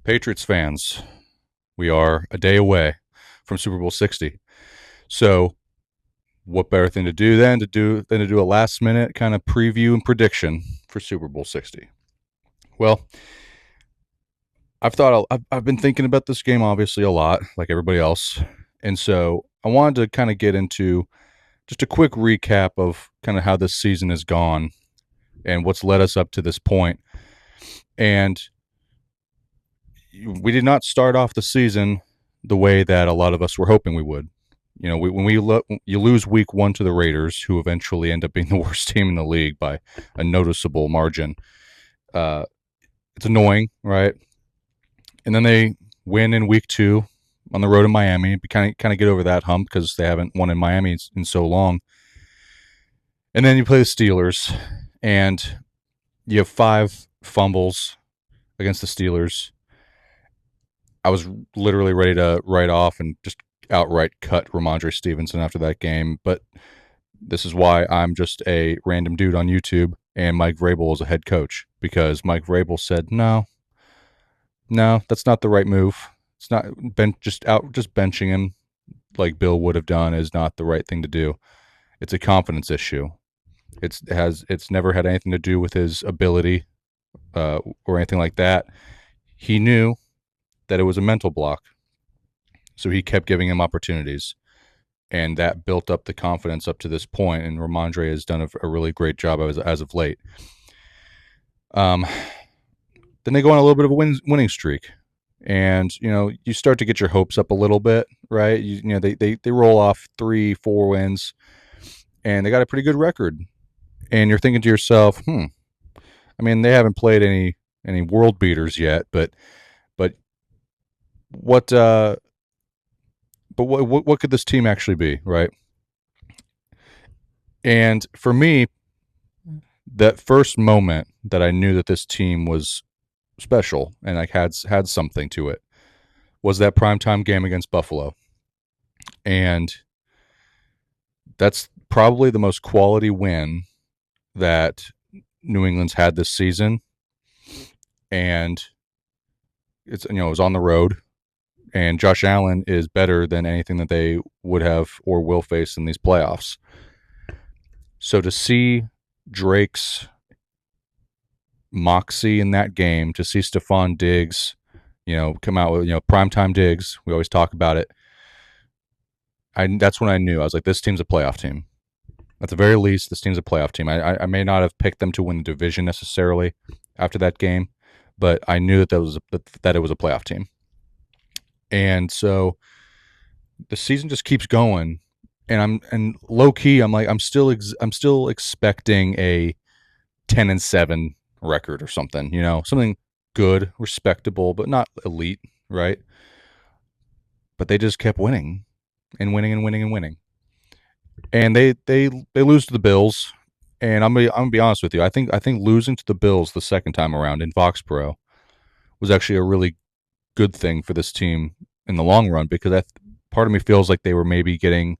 Patriots fans, we are a day away from Super Bowl 60. So, what better thing to do than to do a last minute kind of preview and prediction for Super Bowl 60? Well, I've been thinking about this game obviously a lot, like everybody else, and so I wanted to kind of get into just a quick recap of kind of how this season has gone and what's led us up to this point. And we did not start off the season the way that a lot of us were hoping we would. You know, you lose week one to the Raiders, who eventually end up being the worst team in the league by a noticeable margin. Uh, it's annoying, right? And then they win in week two on the road in Miami. Kind of get over that hump because they haven't won in Miami in so long. And then you play the Steelers, and you have 5 fumbles against the Steelers. I was literally ready to write off and just outright cut Ramondre Stevenson after that game, but this is why I'm just a random dude on YouTube and Mike Vrabel is a head coach, because Mike Vrabel said, no, that's not the right move. It's not just benching him like Bill would have done is not the right thing to do. It's a confidence issue. It's never had anything to do with his ability or anything like that. He knew that it was a mental block, so he kept giving him opportunities, and that built up the confidence up to this point. And Ramondre has done a really great job as of late. Then they go on a little bit of a winning streak, and you start to get your hopes up a little bit, right? They roll off 3-4 wins, and they got a pretty good record. And you're thinking to yourself, I mean, they haven't played any world beaters yet, but what what could this team actually be, right? And for me, that first moment that I knew that this team was special and like had something to it was that primetime game against Buffalo. And that's probably the most quality win that New England's had this season. And it was on the road, and Josh Allen is better than anything that they would have or will face in these playoffs. So to see Drake's moxie in that game, to see Stephon Diggs, come out with, primetime Diggs, we always talk about it. That's when I knew. I was like, this team's a playoff team. At the very least, this team's a playoff team. I may not have picked them to win the division necessarily after that game, but I knew that it was a playoff team. And so the season just keeps going, and low key, I'm still expecting a 10-7 record or something, something good, respectable, but not elite, right? But they just kept winning and winning and winning and winning. And they lose to the Bills, and I'm gonna be honest with you. I think losing to the Bills the second time around in Foxborough was actually a really good thing for this team in the long run, because part of me feels like they were maybe getting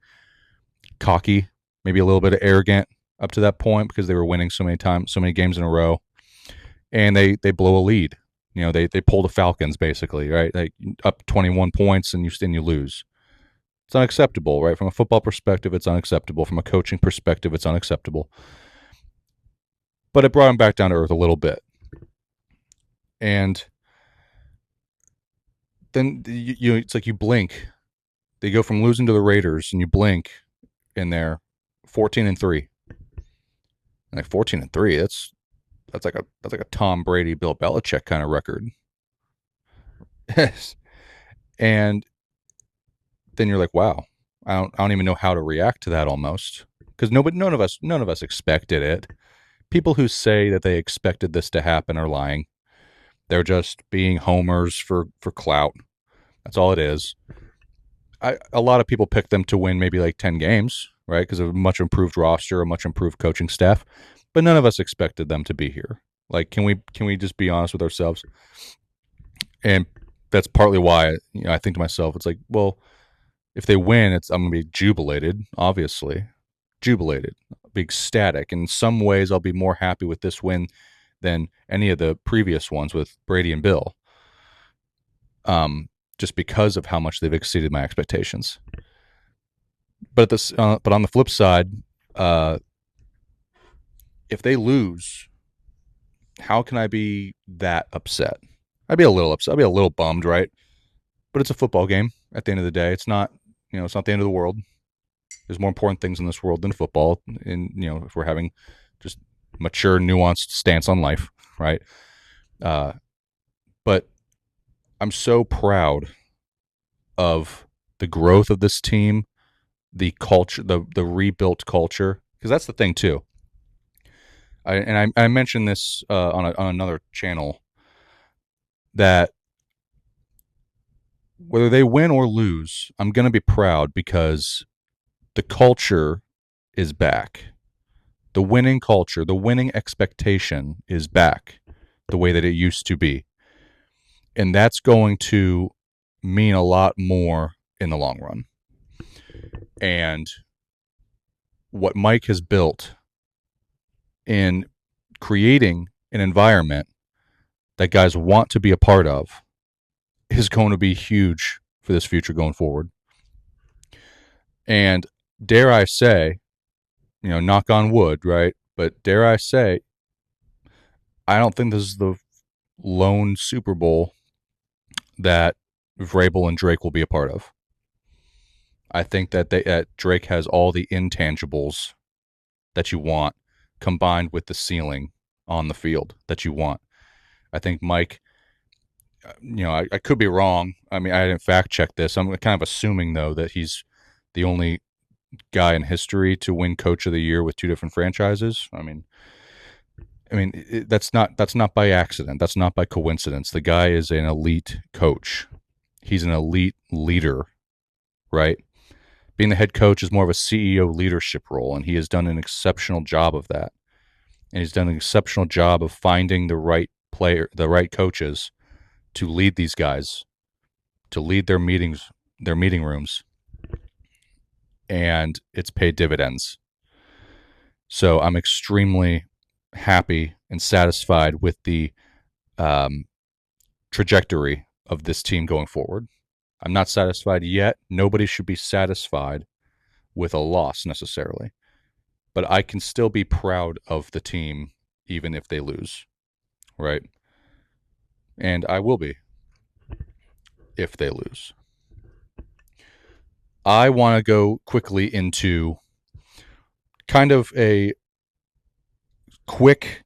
cocky, maybe a little bit arrogant up to that point because they were winning so many games in a row, and they blow a lead. They pull the Falcons basically, right? Like up 21 points and you lose. It's unacceptable, right? From a football perspective, it's unacceptable. From a coaching perspective, it's unacceptable. But it brought them back down to earth a little bit. And then it's like you blink. They go from losing to the Raiders, and you blink, and they're 14-3. Like 14-3, that's like a Tom Brady, Bill Belichick kind of record. And then you're like, wow, I don't even know how to react to that almost, because none of us expected it. People who say that they expected this to happen are lying. They're just being homers for clout. That's all it is. A lot of people pick them to win maybe like 10 games, right? Because of a much improved roster, a much improved coaching staff. But none of us expected them to be here. Like, can we just be honest with ourselves? And that's partly why I think to myself, it's like, well, if they win, I'm going to be jubilated, obviously. Jubilated. I'll be ecstatic. In some ways, I'll be more happy with this win than any of the previous ones with Brady and Bill. just because of how much they've exceeded my expectations. But but on the flip side, if they lose, how can I be that upset? I'd be a little upset. I'd be a little bummed, right? But it's a football game. At the end of the day, it's not it's not the end of the world. There's more important things in this world than football. And if we're having just mature, nuanced stance on life, right? But I'm so proud of the growth of this team, the culture, the rebuilt culture, because that's the thing too. I mentioned this on another channel, that whether they win or lose, I'm going to be proud because the culture is back. The winning culture, the winning expectation is back the way that it used to be. And that's going to mean a lot more in the long run. And what Mike has built in creating an environment that guys want to be a part of is going to be huge for this future going forward. And dare I say, knock on wood, right? But dare I say, I don't think this is the lone Super Bowl that Vrabel and Drake will be a part of. I think that Drake has all the intangibles that you want combined with the ceiling on the field that you want. I think Mike, I could be wrong. I mean, I didn't fact check this. I'm kind of assuming, though, that he's the only guy in history to win Coach of the Year with two different franchises. I mean, that's not by accident. That's not by coincidence. The guy is an elite coach. He's an elite leader, right? Being the head coach is more of a CEO leadership role, and he has done an exceptional job of that. And he's done an exceptional job of finding the right coaches to lead these guys, to lead their meetings, their meeting rooms, and it's paid dividends. So I'm extremely happy and satisfied with the trajectory of this team going forward. I'm not satisfied yet. Nobody should be satisfied with a loss necessarily, but I can still be proud of the team even if they lose, right? And I will be if they lose. I want to go quickly into kind of a quick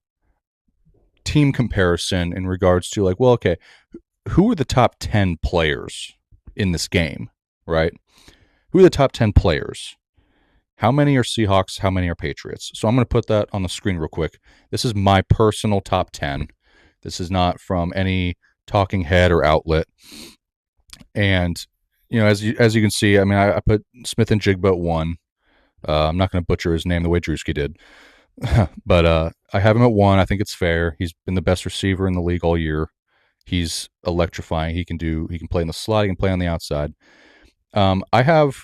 team comparison in regards to okay, who are the top 10 players in this game, right? Who are the top 10 players? How many are Seahawks? How many are Patriots? So I'm going to put that on the screen real quick. This is my personal top 10. This is not from any talking head or outlet. And, as you can see, I mean, I put Smith-Njigba at 1. I'm not going to butcher his name the way Drewski did. But I have him at 1. I think it's fair. He's been the best receiver in the league all year. He's electrifying. He can play in the slot. He can play on the outside. I have,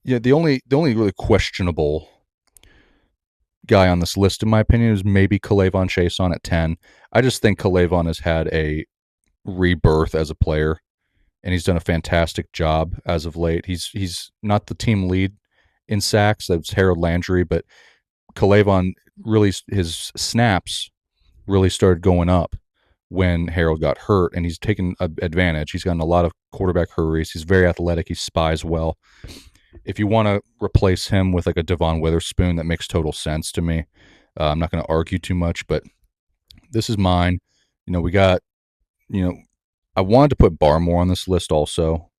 the only really questionable guy on this list, in my opinion, is maybe K'Lavon Chaisson at 10. I just think K'Lavon has had a rebirth as a player, and he's done a fantastic job as of late. He's not the team lead in sacks. That's Harold Landry, but K'Lavon really, his snaps really started going up when Harold got hurt, and he's taken advantage. He's gotten a lot of quarterback hurries. He's very athletic. He spies well. If you want to replace him with like a Devon Witherspoon, that makes total sense to me. I'm not going to argue too much, but this is mine. We got, I wanted to put Barmore on this list also.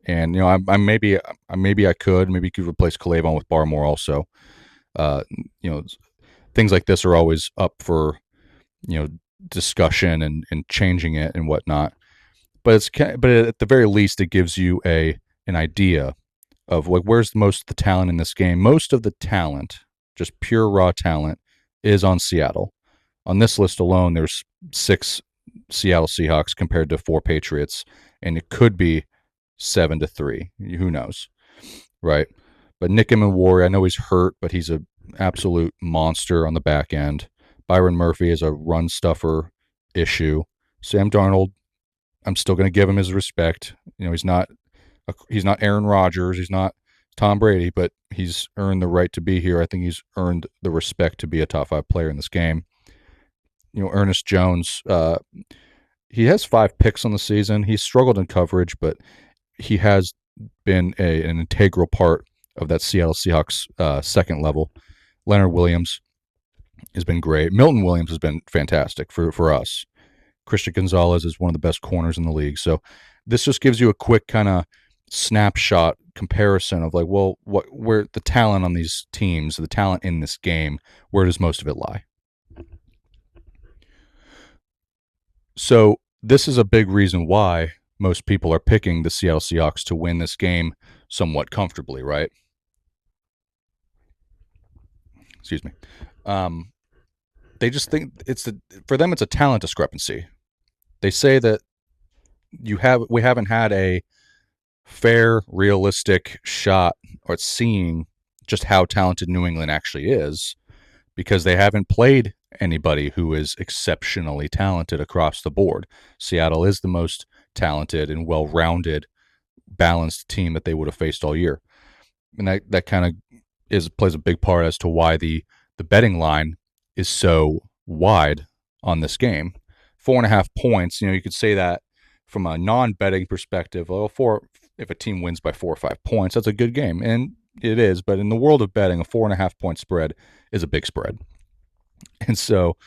And, maybe I could replace K'Lavon with Barmore also. Things like this are always up for, discussion and changing it and whatnot. But at the very least, it gives you an idea of where's most of the talent in this game. Most of the talent, just pure raw talent, is on Seattle. On this list alone, there's 6 Seattle Seahawks compared to 4 Patriots, and it could be 7-3. Who knows, right? But Nick Emmanwori, I know he's hurt, but he's an absolute monster on the back end. Byron Murphy is a run stuffer issue. Sam Darnold, I'm still going to give him his respect. He's not Aaron Rodgers, he's not Tom Brady, but he's earned the right to be here. I think he's earned the respect to be a top 5 player in this game. Ernest Jones, he has 5 picks on the season. He's struggled in coverage, but he has been an integral part of that Seattle Seahawks second level. Leonard Williams has been great. Milton Williams has been fantastic for us. Christian Gonzalez is one of the best corners in the league. So this just gives you a quick kind of snapshot comparison of where the talent on these teams, the talent in this game, where does most of it lie? So this is a big reason why most people are picking the Seattle Seahawks to win this game somewhat comfortably, right? Excuse me. They just think for them it's a talent discrepancy. They say that we haven't had a fair, realistic shot at seeing just how talented New England actually is, because they haven't played anybody who is exceptionally talented across the board. Seattle is the most talented and well-rounded, balanced team that they would have faced all year. And that kind of plays a big part as to why the betting line is so wide on this game. 4.5 points, you could say that from a non-betting perspective, if a team wins by 4 or 5 points, that's a good game. And it is, but in the world of betting, a 4.5 point spread is a big spread. And so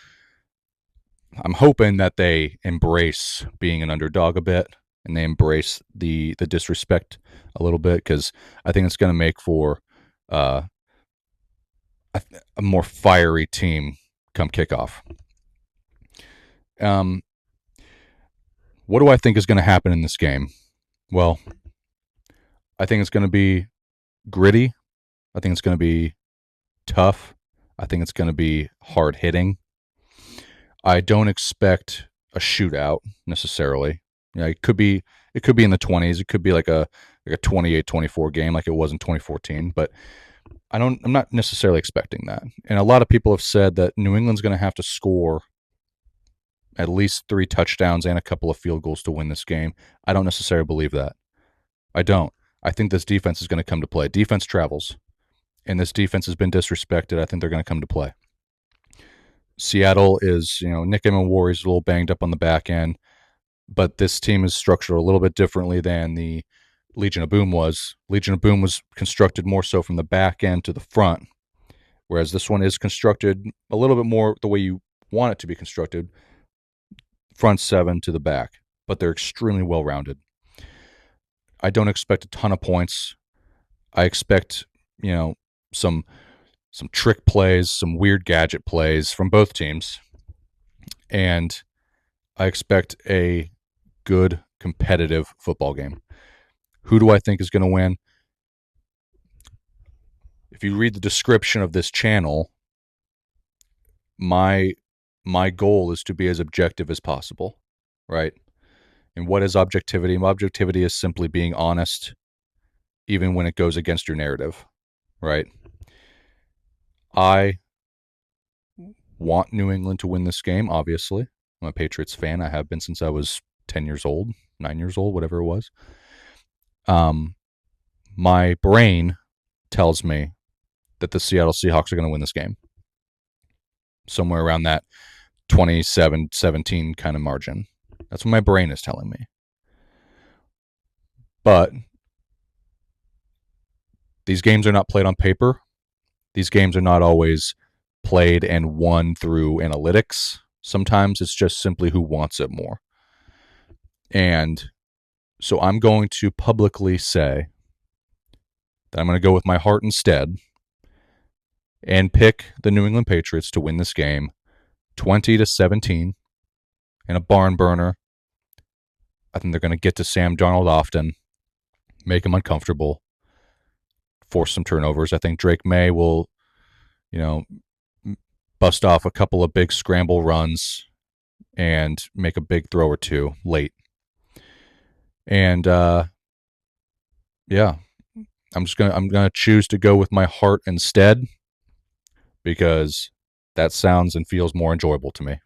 I'm hoping that they embrace being an underdog a bit, and they embrace the disrespect a little bit, because I think it's going to make for a more fiery team come kickoff. What do I think is going to happen in this game? Well, I think it's going to be gritty. I think it's going to be tough. I think it's going to be hard hitting. I don't expect a shootout necessarily. It could be in the 20s. It could be like a 28-24 game like it was in 2014, but I'm not necessarily expecting that. And a lot of people have said that New England's going to have to score at least 3 touchdowns and a couple of field goals to win this game. I don't necessarily believe that. I don't. I think this defense is going to come to play. Defense travels, and this defense has been disrespected. I think they're going to come to play. Seattle is, Nick Emmanwori is a little banged up on the back end, but this team is structured a little bit differently than the Legion of Boom was. Legion of Boom was constructed more so from the back end to the front, whereas this one is constructed a little bit more the way you want it to be constructed, front 7 to the back, but they're extremely well-rounded. I don't expect a ton of points. I expect, some trick plays, some weird gadget plays from both teams. And I expect a good competitive football game. Who do I think is going to win? If you read the description of this channel, my goal is to be as objective as possible, right? And what is objectivity? Objectivity is simply being honest, even when it goes against your narrative, right? I want New England to win this game, obviously. I'm a Patriots fan. I have been since I was 10 years old, 9 years old, whatever it was. My brain tells me that the Seattle Seahawks are going to win this game. Somewhere around that 27-17 kind of margin. That's what my brain is telling me. But these games are not played on paper. These games are not always played and won through analytics. Sometimes it's just simply who wants it more. And so I'm going to publicly say that I'm going to go with my heart instead and pick the New England Patriots to win this game 20-17 in a barn burner. I think they're going to get to Sam Darnold often, make him uncomfortable, force some turnovers. I think Drake May will, bust off a couple of big scramble runs and make a big throw or two late. And yeah, I'm gonna choose to go with my heart instead, because that sounds and feels more enjoyable to me.